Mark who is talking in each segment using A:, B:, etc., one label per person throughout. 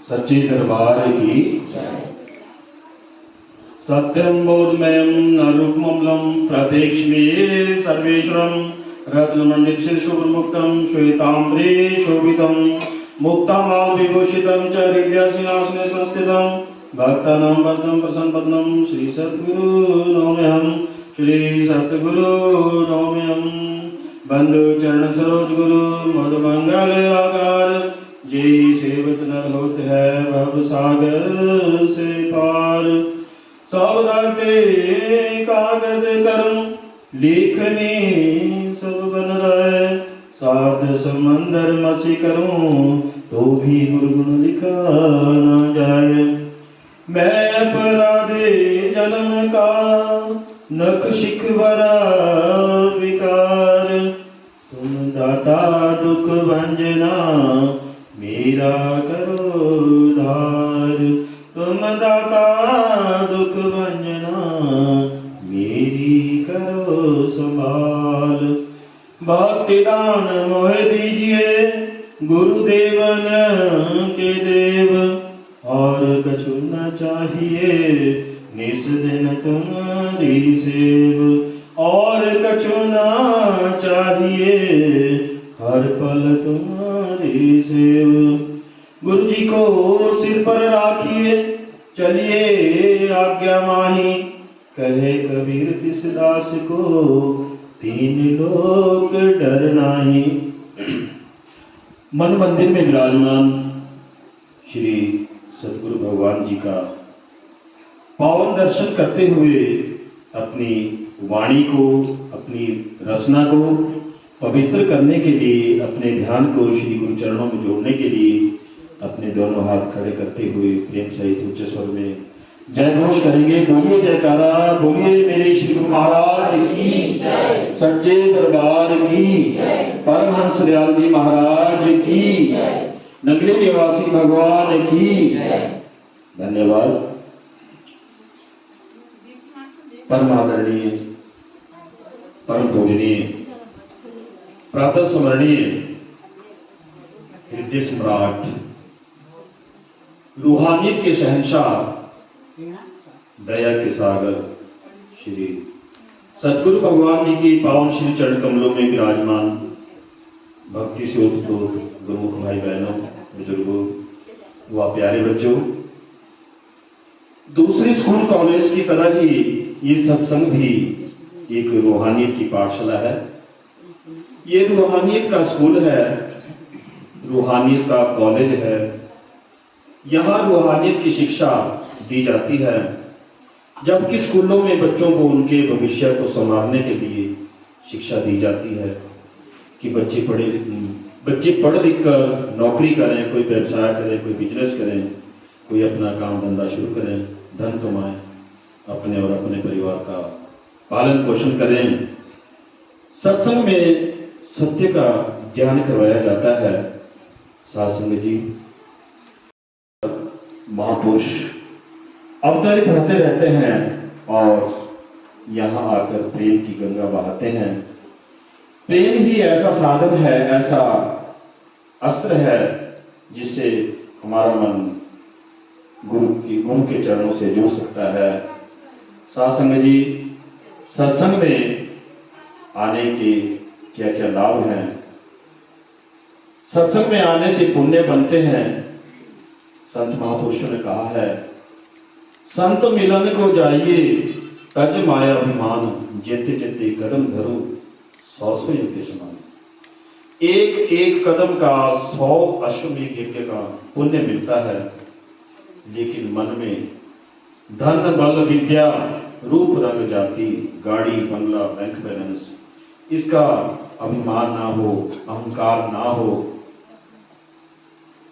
A: सच्चे दरबार की सत्यम बोधमयम नरूपममलम प्रत्यक्षमेव सर्वेश्वरम रत्नमंडित शिशुप्रमुक्तम श्वेताम्बरे शोभितम मुक्तामाल विभूषितम च हृदयसिंहासने संस्थितम भक्तानां वरदं प्रसन्नपद्मं श्री सद्गुरु नौम्यहं श्री सद्गुरु नौम्यहं बंधु चरण सरोज गुरु मधुमंगल आकार जे सेवत नर होत है भव सागर से पार सब धरते कागज करम लेखनी सब बन रहे साध समंदर मसी करूं तो भी गुरगुण लिखा न जाए मैं अपराधे जन्म का नख शिखवरा विकार तुम दाता दुख भंजना मेरा करो उद्धार तुम दाता दुख भंजना मेरी करो संभाल भक्ति दान मोह दीजिए गुरुदेवन के देव और कछु न चाहिए निस दिन तुम्हारी सेव और कछु न चाहिए हर पल तुम्हारी सेव गुरु जी को सिर पर राखिए चलिए आज्ञा माही कहे कबीर तिस दास को तीन लोक डर नाही। मन मंदिर में विराजमान श्री सद्गुरु भगवान जी का पावन दर्शन करते हुए अपनी वाणी को अपनी रचना को पवित्र करने के लिए अपने ध्यान को श्री गुरु चरणों में जोड़ने के लिए अपने दोनों हाथ खड़े करते हुए प्रेम सहित उच्च स्वर में जय घोष करेंगे। बोलिए जयकारा बोलिए मेरे श्री गुरु महाराज की जय, सच्चे दरबार की जय, परमहंस दयाल जी महाराज की जय, नगरी निवासी भगवान की जय। धन्यवाद। परम आदरणीय परम पूजनीय प्रातः स्मरणीय हृदय सम्राट रूहानियत के शहंशाह दया के सागर श्री सद्गुरु भगवान जी की पावन श्री चरण कमलों में विराजमान भक्ति से उत्सुक गुरुमुख भाई बहनों बुजुर्गों व प्यारे बच्चों, दूसरे स्कूल कॉलेज की तरह ही ये सत्संग भी एक रूहानियत की पाठशाला है। ये रूहानियत का स्कूल है, रूहानियत का कॉलेज है। यहाँ रूहानियत की शिक्षा दी जाती है, जबकि स्कूलों में बच्चों को उनके भविष्य को संवारने के लिए शिक्षा दी जाती है कि बच्चे पढ़ लिख कर नौकरी करें, कोई व्यवसाय करें, कोई बिजनेस करें, कोई अपना काम धंधा शुरू करें, धन कमाएं, अपने और अपने परिवार का पालन पोषण करें। सत्संग में सत्य का ज्ञान करवाया जाता है। साधुसंग जी महापुरुष अवतरित होते रहते हैं और यहाँ आकर प्रेम की गंगा बहाते हैं। प्रेम ही ऐसा साधन है, ऐसा अस्त्र है जिससे हमारा मन गुरु के चरणों से जुड़ सकता है। साधुसंग जी, सत्संग में आने के क्या क्या लाभ हैं? सत्संग में आने से पुण्य बनते हैं। संत महापुरुषों ने कहा है, संत मिलन को जाइए तज माया अभिमान, जेते जेते कदम धरो 100 यज्ञ समान। एक एक कदम का 100 अश्वमेध यज्ञ का पुण्य मिलता है, लेकिन मन में धन बल विद्या रूप रंग जाति गाड़ी बंगला बैंक बैलेंस इसका अभिमान ना हो, अहंकार ना हो।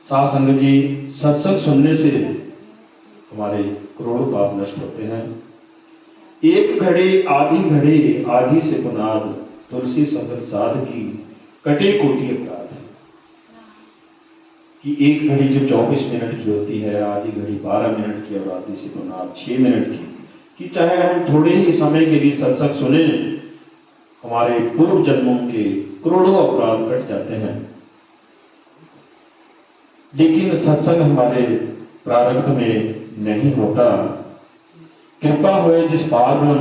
A: साधुसंग जी, सत्संग सुनने से हमारे करोड़ों पाप नष्ट होते हैं। एक घड़ी आधी से पुनाद, तुलसी संगत साध की कटे कोटि अपराध। कि एक घड़ी जो 24 मिनट की होती है, आधी घड़ी 12 मिनट की और आधी से पुनाद 6 मिनट की, कि चाहे हम थोड़े ही समय के लिए सत्संग सुने, हमारे पूर्व जन्मों के करोड़ों अपराध कट जाते हैं। लेकिन सत्संग हमारे प्रारब्ध में नहीं होता। कृपा हुए जिस पावन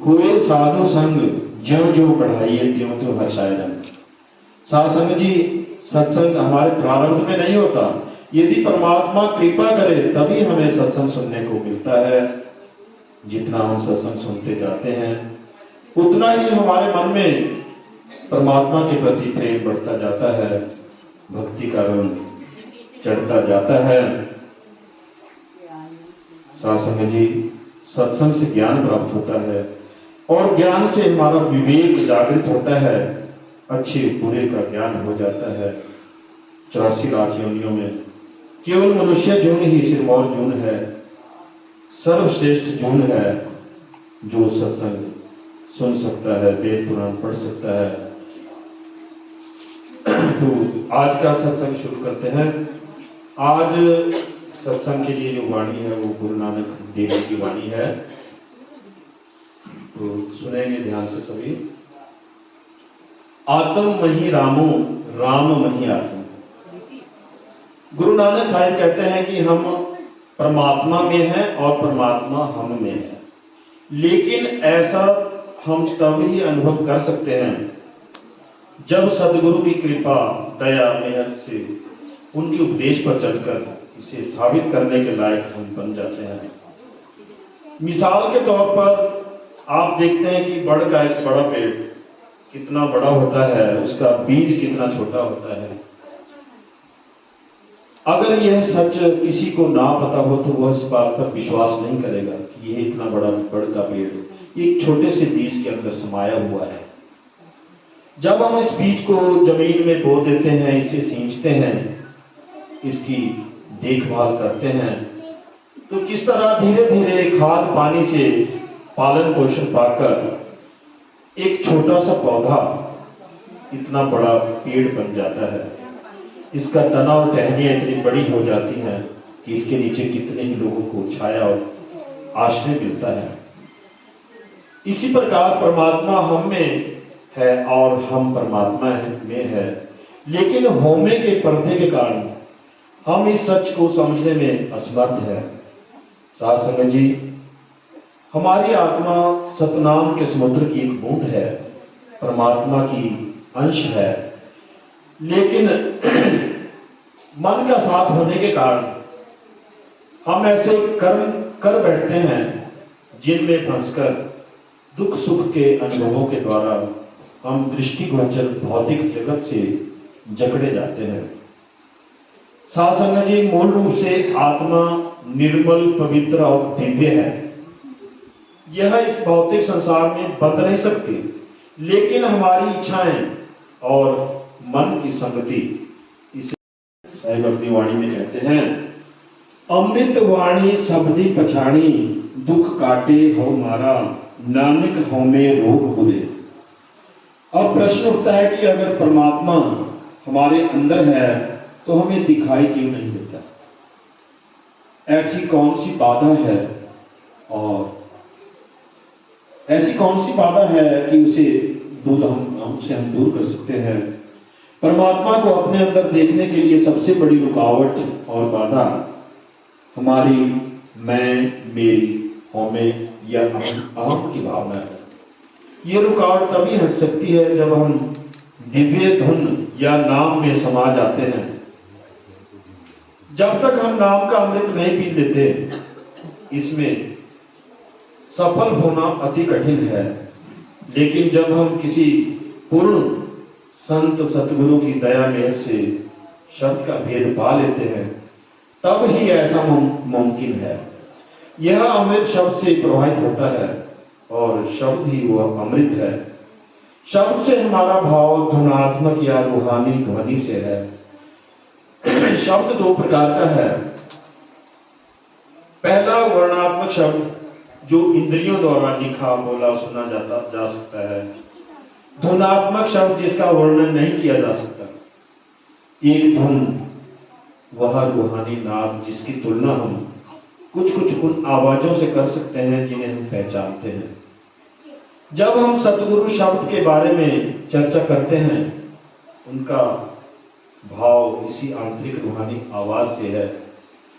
A: हुए साधु संग, ज्यों ज्यों बढ़ाइए त्यों त्यों हर्षाए रंग। साधु जी, सत्संग हमारे प्रारब्ध में नहीं होता। यदि परमात्मा कृपा करे तभी हमें सत्संग सुनने को मिलता है। जितना हम सत्संग सुनते जाते हैं उतना ही हमारे मन में परमात्मा के प्रति प्रेम बढ़ता जाता है, भक्ति का रंग चढ़ता जाता है। साधु जी, सत्संग से ज्ञान प्राप्त होता है और ज्ञान से हमारा विवेक जागृत होता है, अच्छे बुरे का ज्ञान हो जाता है। 84 लाख योनियों में केवल मनुष्य जून ही सिरमौर जून है, सर्वश्रेष्ठ जून है जो सत्संग सुन सकता है, वेद पुराण पढ़ सकता है। तो आज का सत्संग शुरू करते हैं। आज सत्संग के लिए जो वाणी है वो गुरु नानक देव जी की वाणी है, तो सुनेंगे ध्यान से सभी। आत्म मही रामो, राम मही आत्म। गुरु नानक साहिब कहते हैं कि हम परमात्मा में हैं और परमात्मा हम में है, लेकिन ऐसा हम तभी अनुभव कर सकते हैं जब सदगुरु की कृपा दया मेहर से उनके उपदेश पर चलकर इसे साबित करने के लायक हम बन जाते हैं। मिसाल के तौर पर आप देखते हैं कि बड़ का एक बड़ा पेड़ कितना बड़ा होता है, उसका बीज कितना छोटा होता है। अगर यह सच किसी को ना पता हो तो वह इस बात पर विश्वास नहीं करेगा कि यह इतना बड़ा बड़ का पेड़ एक छोटे से बीज के अंदर समाया हुआ है। जब हम इस बीज को जमीन में बो देते हैं, इसे सींचते हैं, इसकी देखभाल करते हैं, तो किस तरह धीरे धीरे खाद पानी से पालन पोषण पाकर एक छोटा सा पौधा इतना बड़ा पेड़ बन जाता है। इसका तना और टहनियां इतनी बड़ी हो जाती हैं कि इसके नीचे कितने ही लोगों को छाया और आश्रय मिलता है। इसी प्रकार परमात्मा हम में है और हम परमात्मा में है, लेकिन होमे के पर्दे के कारण हम इस सच को समझने में असमर्थ है। साध संगत जी, हमारी आत्मा सतनाम के समुद्र की एक बूंद है, परमात्मा की अंश है, लेकिन मन का साथ होने के कारण हम ऐसे कर्म कर बैठते हैं जिनमें फंसकर दुख सुख के अनुभवों के द्वारा हम दृष्टिगोचर भौतिक जगत से जकड़े जाते हैं। साध संगत जी, मूल रूप से आत्मा निर्मल, पवित्र और दिव्य है। यह इस भौतिक संसार में बंध नहीं सकती, लेकिन हमारी इच्छाएं और मन की संगति, इसे साहिब अपनी वाणी में कहते हैं, अमृत वाणी शब्दी पछाणी, दुख काटे हो मारा, नानक हो में रोग बुरे। अब प्रश्न उठता है कि अगर परमात्मा हमारे अंदर है तो हमें दिखाई क्यों नहीं देता? ऐसी कौन सी बाधा है और ऐसी कौन सी बाधा है कि उसे हम दूर कर सकते हैं? परमात्मा को अपने अंदर देखने के लिए सबसे बड़ी रुकावट और बाधा हमारी मैं, मेरी, हमें या अहम की भावना है। ये रुकावट तभी हट सकती है जब हम दिव्य धुन या नाम में समा जाते हैं। जब तक हम नाम का अमृत नहीं पी लेते, इसमें सफल होना अति कठिन है। लेकिन जब हम किसी पूर्ण संत सतगुरु की दया मेहर से शब्द का भेद पा लेते हैं, तब ही ऐसा मुमकिन है। यह अमृत शब्द से प्रवाहित होता है और शब्द ही वह अमृत है। शब्द से हमारा भाव धुनात्मक या रूहानी ध्वनि से है। शब्द दो प्रकार का है। पहला वर्णात्मक शब्द जो इंद्रियों द्वारा लिखा बोला सुना जा सकता है। धुनात्मक शब्द जिसका वर्णन नहीं किया जा सकता। एक धुन वह रूहानी नाद जिसकी तुलना हम कुछ उन आवाजों से कर सकते हैं जिन्हें हम पहचानते हैं। जब हम सतगुरु शब्द के बारे में चर्चा करते हैं, उनका भाव इसी आंतरिक रूहानी आवाज से है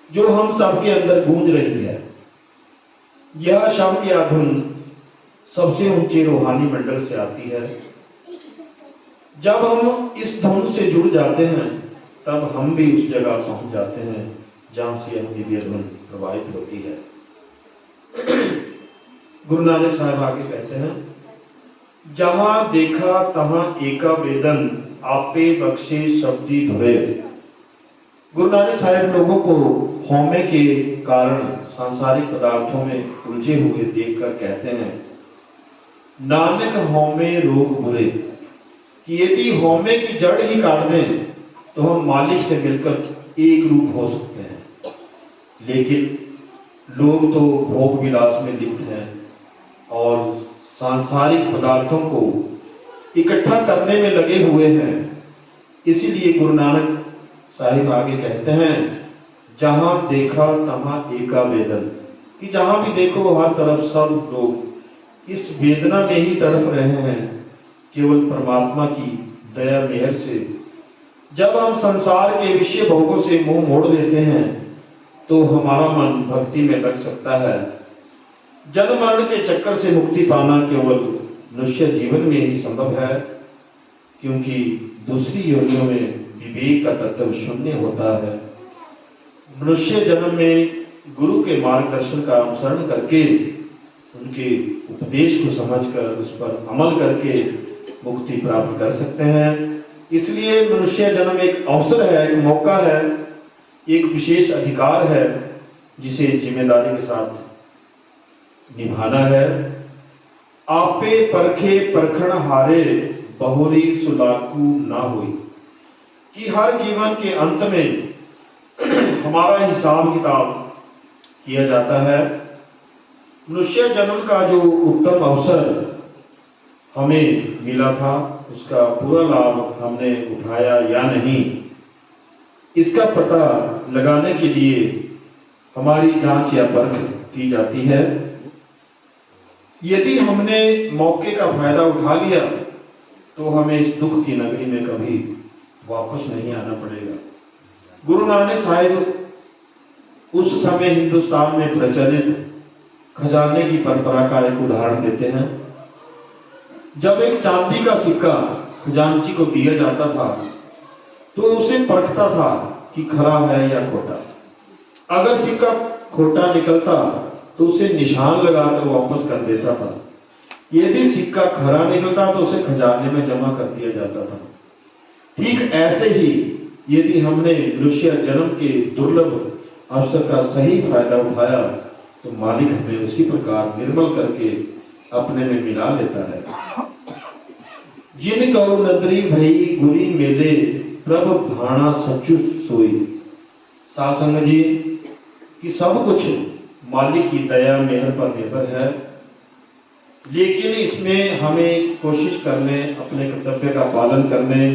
A: जो हम सबके अंदर गूंज रही है। यह शब्द या धुन सबसे ऊंचे रूहानी मंडल से आती है। जब हम इस धुन से जुड़ जाते हैं तब हम भी उस जगह पहुंच जाते हैं जहां से यह दिव्य धुन प्रवाहित होती है। गुरु नानक साहब आगे कहते हैं, जहां देखा तहां एका वेदन आपे बख्शे शब्दी धुरे। गुरु नानक साहब लोगों को हौमे के कारण सांसारिक पदार्थों में उलझे हुए देखकर कहते हैं, नानक हौमे रोग बुरे, कि यदि हौमे की जड़ ही काट दें तो हम मालिक से मिलकर एक रूप हो सकते हैं। लेकिन लोग तो भोग विलास में लिप्त हैं और सांसारिक पदार्थों को इकट्ठा करने में लगे हुए हैं। इसीलिए गुरु नानक साहिब आगे कहते हैं, जहां देखा तहां एका वेदन, कि जहां भी देखो हर तरफ सब लोग इस वेदना में ही तड़प रहे हैं, केवल परमात्मा की दया मेहर से। जब हम संसार के विषय भोगों से मुंह मोड़ देते हैं तो हमारा मन भक्ति में लग सकता है। जन्म मरण के चक्कर से मुक्ति पाना केवल मनुष्य जीवन में ही संभव है, क्योंकि दूसरी योनियों में विवेक का तत्व शून्य होता है। मनुष्य जन्म में गुरु के मार्गदर्शन का अनुसरण करके, उनके उपदेश को समझकर उस पर अमल करके मुक्ति प्राप्त कर सकते हैं। इसलिए मनुष्य जन्म एक अवसर है, एक मौका है, एक विशेष अधिकार है जिसे जिम्मेदारी के साथ निभाना है। आपे परखे परखण हारे बहुरी सुलाकू ना हुई, कि हर जीवन के अंत में हमारा हिसाब किताब किया जाता है। मनुष्य जन्म का जो उत्तम अवसर हमें मिला था, उसका पूरा लाभ हमने उठाया या नहीं, इसका पता लगाने के लिए हमारी जांच या परख की जाती है। यदि हमने मौके का फायदा उठा लिया तो हमें इस दुख की नगरी में कभी वापस नहीं आना पड़ेगा। गुरु नानक साहिब उस समय हिंदुस्तान में प्रचलित खजाने की परंपरा का एक उदाहरण देते हैं। जब एक चांदी का सिक्का खजांची को दिया जाता था तो उसे परखता था कि खरा है या खोटा। अगर सिक्का खोटा निकलता तो उसे निशान लगाकर वापस कर देता था। यदि सिक्का खरा निकलता तो उसे खजाने में जमा कर दिया जाता था। ठीक ऐसे ही यदि हमने मनुष्य जन्म के दुर्लभ अवसर का सही फायदा उठाया तो मालिक हमें उसी प्रकार निर्मल करके अपने में मिला लेता है। जिन कौ नदरी भई गुरी मेले प्रभ भाणा सचु सोई। सासंग जी कि सब कुछ मालिक की दया मेहर पर निर्भर है, लेकिन इसमें हमें कोशिश करने, अपने कर्तव्य का पालन करने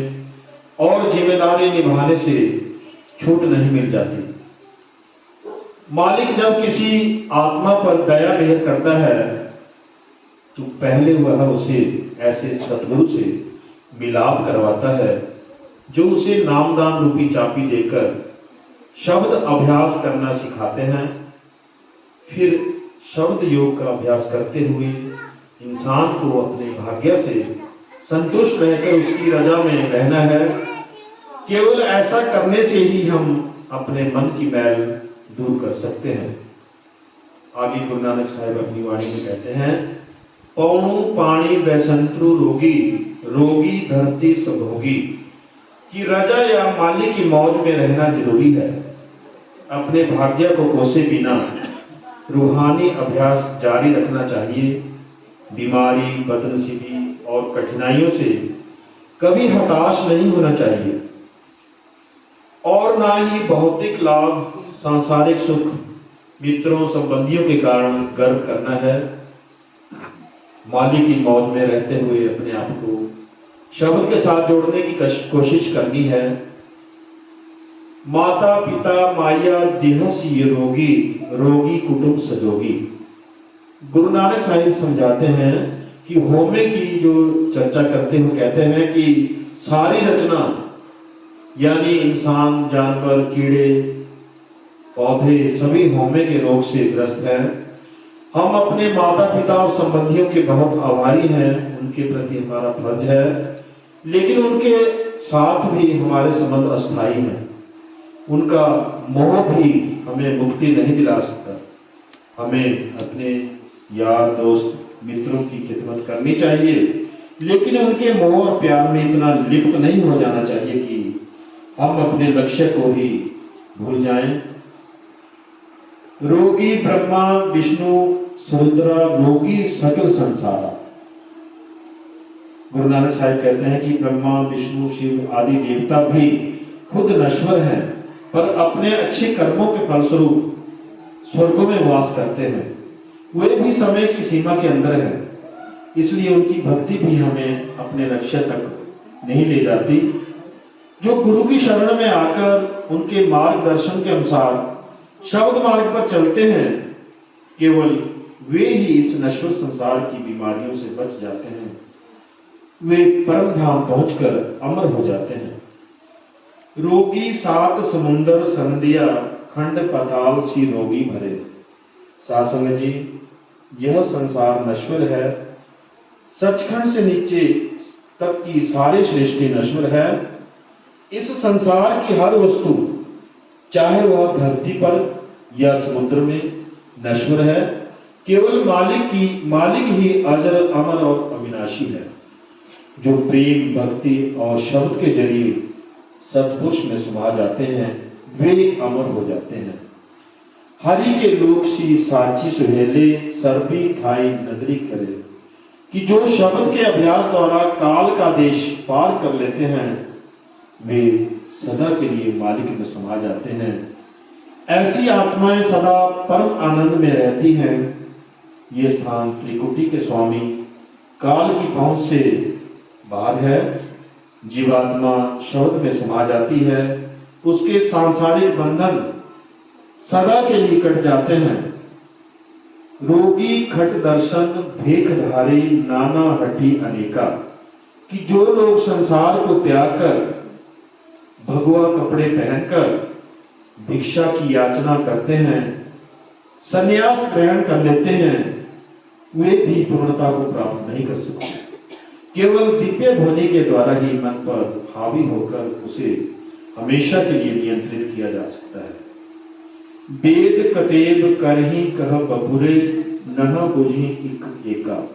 A: और जिम्मेदारी निभाने से छूट नहीं मिल जाती। मालिक जब किसी आत्मा पर दया मेहर करता है तो पहले वह उसे ऐसे सतगुरु से मिलाप करवाता है जो उसे नामदान रूपी चाबी देकर शब्द अभ्यास करना सिखाते हैं। फिर शब्द योग का अभ्यास करते हुए इंसान को अपने भाग्य से संतुष्ट रहकर उसकी रजा में रहना है। केवल ऐसा करने से ही हम अपने मन की मैल दूर कर सकते हैं। आगे गुरु नानक साहिब अपनी वाणी में कहते हैं, पौणु पाणी वैसंत्रु रोगी, रोगी धरती सभोगी। कि रजा या मालिक की मौज में रहना जरूरी है। अपने भाग्य को कोसे बिना रूहानी अभ्यास जारी रखना चाहिए। बीमारी, बदनसीबी और कठिनाइयों से कभी हताश नहीं होना चाहिए और ना ही भौतिक लाभ, सांसारिक सुख, मित्रों संबंधियों के कारण गर्व करना है। मालिक की मौज में रहते हुए अपने आप को शब्द के साथ जोड़ने की कोशिश करनी है। माता पिता माया देहस ये रोगी, रोगी कुटुंब सजोगी। गुरु नानक साहिब समझाते हैं कि होमे की जो चर्चा करते हुए कहते हैं कि सारी रचना यानी इंसान, जानवर, कीड़े, पौधे सभी होमे के रोग से ग्रस्त हैं। हम अपने माता पिता और संबंधियों के बहुत आभारी हैं, उनके प्रति हमारा फर्ज है, लेकिन उनके साथ भी हमारे संबंध अस्थायी हैं। उनका मोह भी हमें मुक्ति नहीं दिला सकता। हमें अपने यार, दोस्त, मित्रों की खिदमत करनी चाहिए, लेकिन उनके मोह और प्यार में इतना लिप्त नहीं हो जाना चाहिए कि हम अपने लक्ष्य को ही भूल जाएं। रोगी ब्रह्मा विष्णु सरुद्रा, रोगी सकल संसारा। गुरु नानक साहिब कहते हैं कि ब्रह्मा विष्णु शिव आदि देवता भी खुद नश्वर हैं, पर अपने अच्छे कर्मों के फलस्वरूप स्वर्गों में वास करते हैं। वे भी समय की सीमा के अंदर हैं, इसलिए उनकी भक्ति भी हमें अपने लक्ष्य तक नहीं ले जाती। जो गुरु की शरण में आकर उनके मार्गदर्शन के अनुसार शब्द मार्ग पर चलते हैं, केवल वे ही इस नश्वर संसार की बीमारियों से बच जाते हैं। वे परम धाम पहुंचकर अमर हो जाते हैं। रोगी सात समुंदर संधिया, खंड पाताल सी रोगी भरे। सासंग जी, यह संसार नश्वर है। सचखंड से नीचे तक की सारी सृष्टि नश्वर है। इस संसार की हर वस्तु, चाहे वह धरती पर या समुद्र में, नश्वर है। केवल मालिक ही अजर, अमर और अविनाशी है, जो प्रेम, भक्ति और शब्द के जरिए सत्पुरुष में समा जाते हैं, वे अमर हो जाते हैं। हरि के लोक सी साची सुहेले, सर्वी थाई नगरी करे। कि जो शब्द के अभ्यास द्वारा काल का देश पार कर लेते हैं, वे सदा के लिए मालिक में समा जाते हैं। ऐसी आत्माएं सदा परम आनंद में रहती हैं। ये स्थान त्रिकुटी के स्वामी काल की पहुंच से बाहर है। जीवात्मा शब्द में समा जाती है, उसके सांसारिक बंधन सदा के लिए कट जाते हैं। रोगी खट दर्शन भेख धारी, नाना हटी अनेका। कि जो लोग संसार को त्याग कर भगवा कपड़े पहनकर भिक्षा की याचना करते हैं, संन्यास ग्रहण कर लेते हैं, वे भी पूर्णता को प्राप्त नहीं कर सकते। केवल दिव्य ध्वनि के द्वारा ही मन पर हावी होकर उसे हमेशा के लिए नियंत्रित किया जा सकता है। वेद कतेब करही कह बबुरे, नह बुझी इक एका।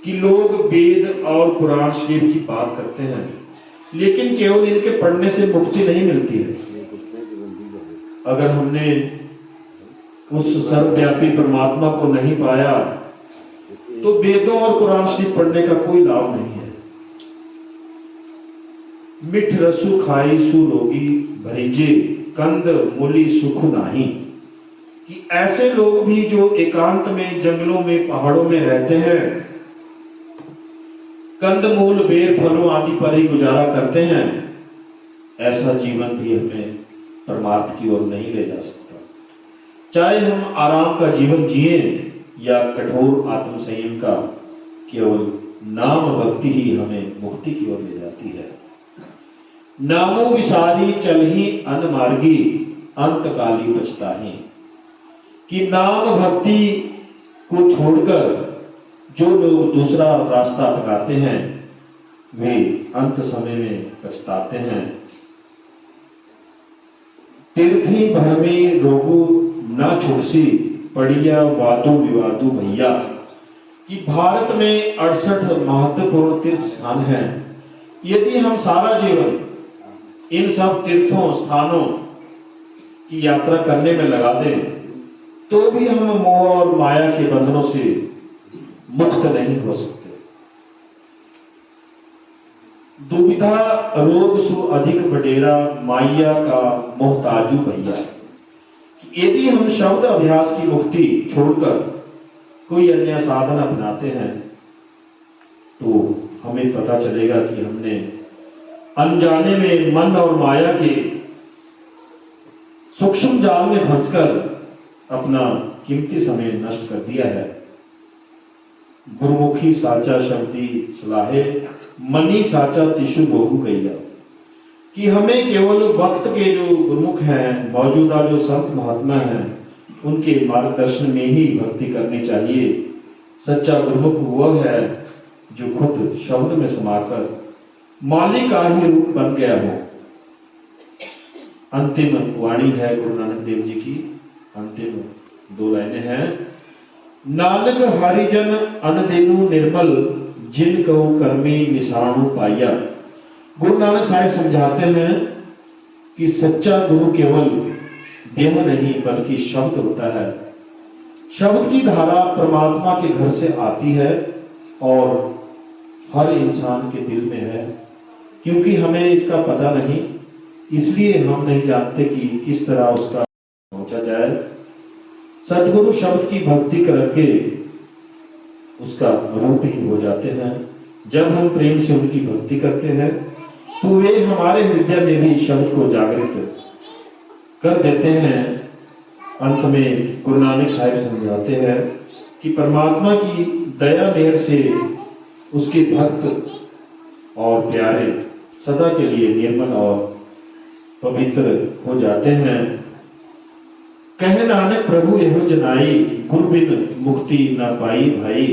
A: कि लोग वेद और कुरान शरीफ की बात करते हैं, लेकिन केवल इनके पढ़ने से मुक्ति नहीं मिलती है। अगर हमने उस सर्वव्यापी परमात्मा को नहीं पाया, तो वेदों और कुरान शरीफ पढ़ने का कोई लाभ नहीं है। मिठ रसु खाई सु रोगी भरीजे, कंद मूली सुख नाही। कि ऐसे लोग भी जो एकांत में, जंगलों में, पहाड़ों में रहते हैं, कंद मूल बेर फलों आदि पर ही गुजारा करते हैं, ऐसा जीवन भी हमें परमार्थ की ओर नहीं ले जा सकता। चाहे हम आराम का जीवन जिए या कठोर आत्म संयम का, केवल नाम भक्ति ही हमें मुक्ति की ओर ले जाती है। नामो विसारी चलही अनमार्गी, अंत काली बचताही। कि नाम भक्ति को छोड़कर जो लोग दूसरा रास्ता अपनाते हैं, वे अंत समय में पछताते हैं। तीर्थी भर में रोगु न छुटसी, पड़िया वादु विवादु भैया। कि भारत में 68 महत्वपूर्ण तीर्थ स्थान हैं। यदि हम सारा जीवन इन सब तीर्थों स्थानों की यात्रा करने में लगा दें, तो भी हम मोह और माया के बंधनों से मुक्त नहीं हो सकते। दुविधा रोग सु अधिक बडेरा, माया का मोहताजू भैया। यदि हम शब्द अभ्यास की मुक्ति छोड़कर कोई अन्य साधन अपनाते हैं, तो हमें पता चलेगा कि हमने अनजाने में मन और माया के सूक्ष्म जाल में फंसकर अपना कीमती समय नष्ट कर दिया है। गुरुमुखी साचा शब्दी सलाहे, मनी साचा तिशु बहु गैया। कि हमें केवल वक्त के जो गुरुमुख हैं, मौजूदा जो संत महात्मा हैं, उनके मार्गदर्शन में ही भक्ति करनी चाहिए। सच्चा गुरुमुख वह है जो खुद शब्द में समाकर माली का ही रूप बन गया हो। अंतिम वाणी है गुरु नानक देव जी की, अंतिम 2 लाइनें हैं। नानक हरिजन अनदिनु निर्मल, जिन कहो कर्मी निशानु पाया। गुरु नानक साहिब समझाते हैं कि सच्चा गुरु केवल देह नहीं बल्कि शब्द होता है। शब्द की धारा परमात्मा के घर से आती है और हर इंसान के दिल में है। क्योंकि हमें इसका पता नहीं, इसलिए हम नहीं जानते कि किस तरह उसका पहुंचा जाए। सतगुरु शब्द की भक्ति करके उसका रूप ही हो जाते हैं। जब हम प्रेम से उनकी भक्ति करते हैं तो वे हमारे हृदय में भी शब्द को जागृत कर देते हैं। अंत में गुरु नानक साहिब समझाते हैं कि परमात्मा की दया मेहर से उसके भक्त और प्यारे सदा के लिए निर्मल और पवित्र हो जाते हैं। कहे नानक प्रभु एहो जनाई, गुरु बिन मुक्ति न पाई भाई।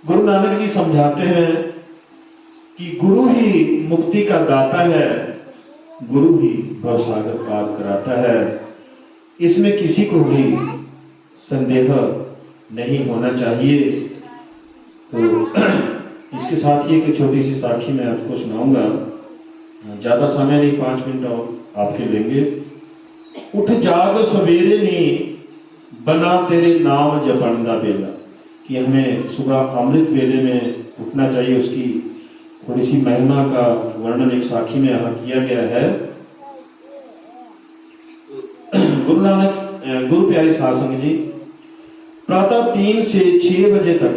A: गुरु नानक जी समझाते हैं कि गुरु ही मुक्ति का दाता है, गुरु ही भवसागर पार कराता है। इसमें किसी को भी संदेह नहीं होना चाहिए। तो इसके साथ ही एक छोटी सी साखी मैं आपको सुनाऊंगा, ज्यादा समय नहीं, 5 मिनट और आपके लेंगे। उठ जाग सवेरे नी, बना तेरे नाम जपन दा बेला। कि हमें सुबह अमृत वेले में उठना चाहिए। उसकी थोड़ी सी महिमा का वर्णन एक साखी में यहाँ किया गया है। गुरु नानक गुरु प्यारे साध संगत जी, प्रातः 3 से 6 बजे तक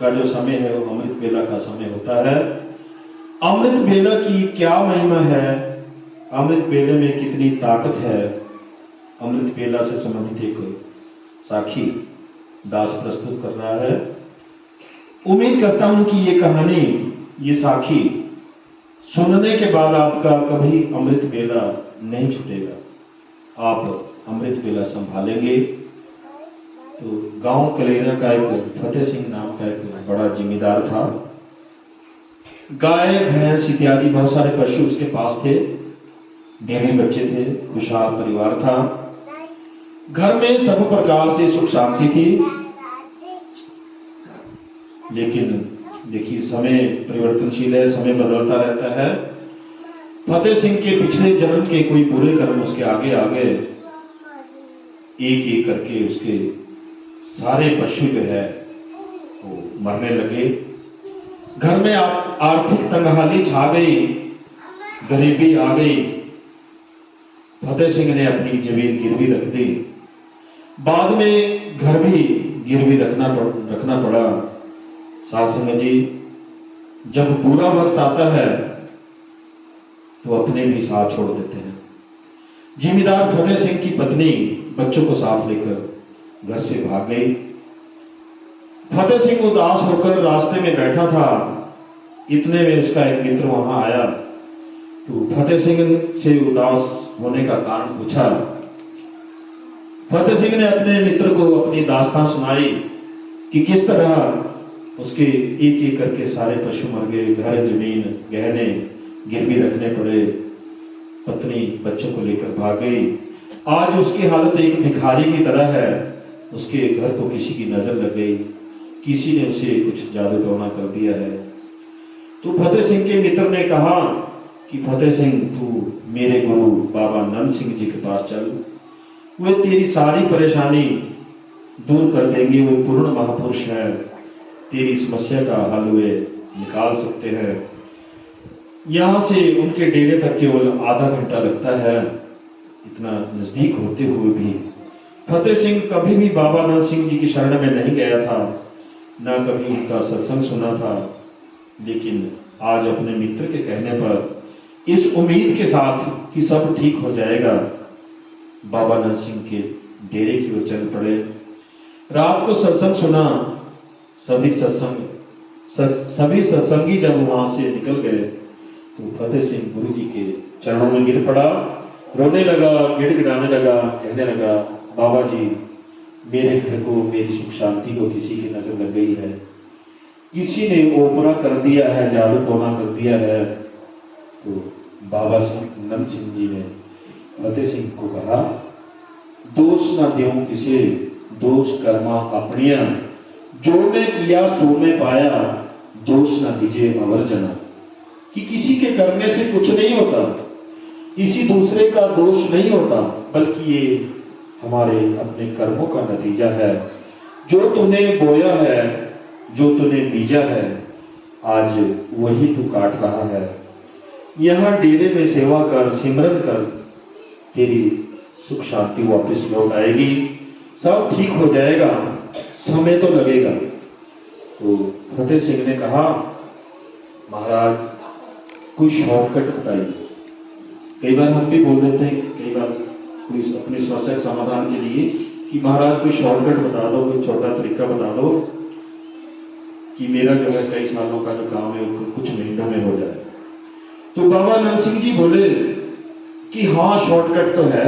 A: का जो समय है वो अमृत बेला का समय होता है। अमृत बेला की क्या महिमा है, अमृत बेले में कितनी ताकत है, अमृत बेला से संबंधित एक साखी दास प्रस्तुत कर रहा है। उम्मीद करता हूं कि ये कहानी, ये साखी सुनने के बाद आपका कभी अमृत बेला नहीं छूटेगा। आप अमृत बेला संभालेंगे। तो गांव कलेरा का एक फतेह सिंह नाम का एक बड़ा जिम्मेदार था। गाय भैंस इत्यादि बहुत सारे पशु उसके पास थे, बीवी बच्चे थे, खुशहाल परिवार था। घर में सब प्रकार से सुख शांति थी। लेकिन देखिए समय परिवर्तनशील है, समय बदलता रहता है। फतेह सिंह के पिछले जन्म के कोई बुरे कर्म उसके आगे आ गए। एक एक करके उसके सारे पशु जो है वो मरने लगे। घर में आर्थिक तंगहाली छा गई, गरीबी आ गई। फतेह सिंह ने अपनी जमीन गिरवी रख दी। बाद में घर भी गिरवी रखना पड़ा। साध संगत जी, जब बुरा वक्त आता है तो अपने भी साथ छोड़ देते हैं। जिम्मेदार फतेह सिंह की पत्नी बच्चों को साथ लेकर घर से भाग गई। फतेह सिंह उदास होकर रास्ते में बैठा था। इतने में उसका एक मित्र वहां आया। तो फतेह सिंह से उदास होने का कारण पूछा। फतेह सिंह ने अपने मित्र को अपनी दास्तान सुनाई कि किस तरह उसके एक एक करके सारे पशु मर गए, घर जमीन गहने गिरवी रखने पड़े, पत्नी बच्चों को लेकर भाग गई। आज उसकी हालत एक भिखारी की तरह है। उसके घर को किसी की नजर लग गई, किसी ने उसे कुछ जादू टोना कर दिया है। तो फतेह सिंह के मित्र ने कहा कि फतेह सिंह, तू मेरे गुरु बाबा नंद सिंह जी के पास चल, वे तेरी सारी परेशानी दूर कर देंगे। वो पूर्ण महापुरुष है, तेरी समस्या का हल वे निकाल सकते हैं। यहाँ से उनके डेरे तक केवल आधा घंटा लगता है। इतना नजदीक होते हुए भी फतेह सिंह कभी भी बाबा नंद सिंह जी की शरण में नहीं गया था, ना कभी उनका सत्संग सुना था। लेकिन आज अपने मित्र के कहने पर इस उम्मीद के साथ कि सब ठीक हो जाएगा, बाबा नंद सिंह के डेरे की ओर चल पड़े। रात को सत्संग सुना। सभी सत्संगी जब वहां से निकल गए तो फतेह सिंह गुरु जी के चरणों में गिर पड़ा, रोने लगा, गिड़गिड़ाने लगा, कहने लगा, बाबा जी मेरे घर को, मेरी सुख शांति को किसी की नजर लग गई है, किसी ने ओपरा कर दिया है, जादू टोना कर दिया है। तो बाबा सिंह नंद सिंह जी ने फतेह सिंह को कहा, दोष ना देऊं किसे, दोष कर्मा अपनिया, जो मैं किया सो मैं पाया, दोष ना दीजिए अवर जना। कि किसी के करने से कुछ नहीं होता, किसी दूसरे का दोष नहीं होता, बल्कि ये हमारे अपने कर्मों का नतीजा है। जो तूने बोया है, जो तूने बीजा है, आज वही तू काट रहा है। यहाँ डेरे में सेवा कर, सिमरन कर, तेरी सुख शांति वापस लौट आएगी, सब ठीक हो जाएगा, समय तो लगेगा। तो फतेह सिंह ने कहा, महाराज कोई शॉर्टकट बताइए। कई बार हम भी बोल देते हैं, कई बार कोई अपनी समस्या के समाधान के लिए कि महाराज कोई शॉर्टकट बता दो, कोई छोटा तरीका बता दो कि मेरा जो है कई सालों का जो काम है वो कुछ महीनों में हो जाए। तो बाबा नंद सिंह जी बोले कि हाँ शॉर्टकट तो है,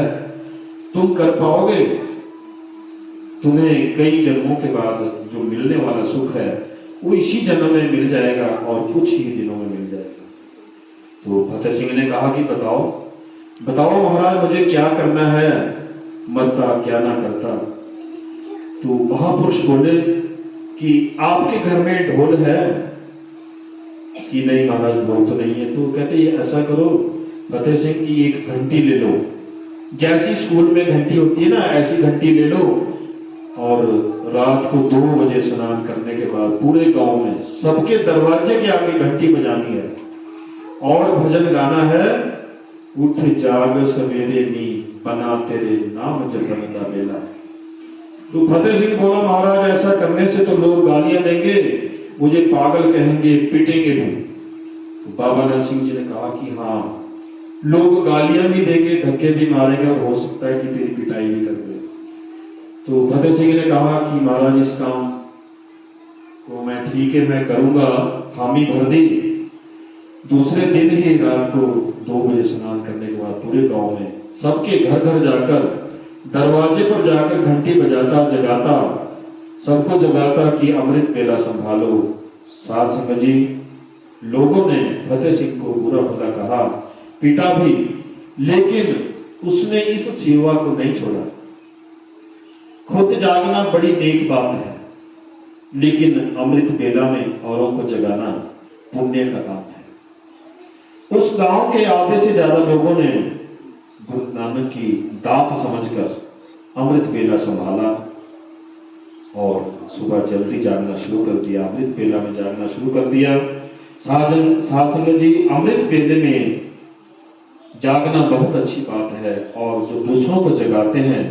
A: तुम कर पाओगे, तुम्हें कई जन्मों के बाद जो मिलने वाला सुख है वो इसी जन्म में मिल जाएगा और कुछ ही दिनों में मिल जाएगा। तो फतेह सिंह ने कहा कि बताओ बताओ महाराज मुझे क्या करना है, मरता क्या ना करता। तो महापुरुष बोले कि आपके घर में ढोल है? कि नहीं महाराज ढोल तो नहीं है। तो कहते ये ऐसा करो फतेह सिंह की एक घंटी ले लो, जैसी स्कूल में घंटी होती है ना ऐसी घंटी ले लो, और रात को 2 बजे स्नान करने के बाद पूरे गांव में सबके दरवाजे के आगे घंटी बजानी है और भजन गाना है, उठ जाग सवेरे नी बना तेरे नाम जपन दा बेला। तो फतेह सिंह बोला महाराज ऐसा करने से तो लोग गालियां देंगे, मुझे पागल कहेंगे, पिटेंगे भी। तो बाबा नंद सिंह जी ने कहा कि हाँ लोग गालियां भी देंगे, धक्के भी मारेंगे और हो सकता है कि तेरी पिटाई भी कर दे। तो फतेह सिंह ने कहा कि महाराज इस काम को मैं ठीक है मैं करूंगा, हामी भर दी। दूसरे दिन ही रात को 2 बजे स्नान करने के बाद पूरे गांव में सबके घर घर जाकर दरवाजे पर जाकर घंटी बजाता, जगाता, सबको जगाता कि अमृत बेला संभालो। साध संगत जी लोगों ने फतेह सिंह को बुरा भला कहा, पीटा भी, लेकिन उसने इस सेवा को नहीं छोड़ा। खुद जागना बड़ी नेक बात है, लेकिन अमृत बेला में औरों को जगाना पुण्य का काम है। उस गांव के आधे से ज्यादा लोगों ने गुरु नानक की दात समझकर अमृत बेला संभाला और सुबह जल्दी जागना शुरू कर दिया, अमृत बेला में जागना शुरू कर दिया। साध संगत जी अमृत बेले में जागना बहुत अच्छी बात है, और जो दूसरों को जगाते हैं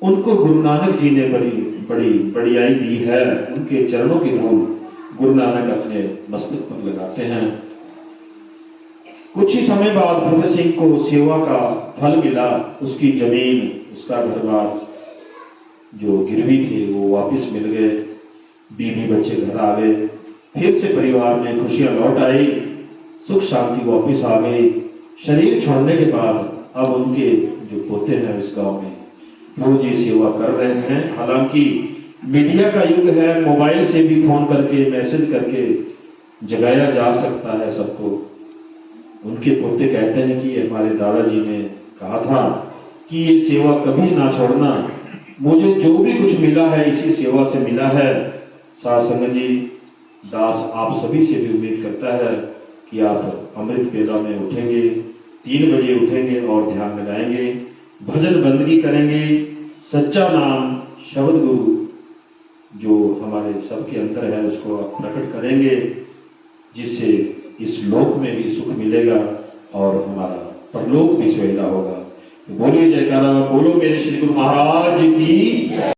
A: उनको गुरु नानक जी ने बड़ी बड़ी बड़ियाई दी है। उनके चरणों की धूल गुरु नानक अपने मस्तक पर लगाते हैं। कुछ ही समय बाद फतेह सिंह को सेवा का फल मिला, उसकी जमीन, उसका घर बार जो गिरवी थे वो वापस मिल गए, बीवी बच्चे घर आ गए, फिर से परिवार में खुशियां लौट आई, सुख शांति वापस आ गई। शरीर छोड़ने के बाद अब उनके जो पोते हैं इस गांव में रोज ये सेवा कर रहे हैं। हालांकि मीडिया का युग है, मोबाइल से भी फोन करके मैसेज करके जगाया जा सकता है सबको। उनके पोते कहते हैं कि हमारे दादाजी ने कहा था कि ये सेवा कभी ना छोड़ना, मुझे जो भी कुछ मिला है इसी सेवा से मिला है। साध संगत जी दास आप सभी से भी उम्मीद करता है कि आप अमृत बेला में उठेंगे, 3 बजे उठेंगे और ध्यान लगाएंगे, भजन बंदगी करेंगे, सच्चा नाम शब्द गुरु जो हमारे सबके अंदर है उसको आप प्रकट करेंगे, जिससे इस लोक में भी सुख मिलेगा और हमारा परलोक भी सुहेला होगा। बोलिए जयकारा, बोलो मेरे श्री गुरु महाराज की।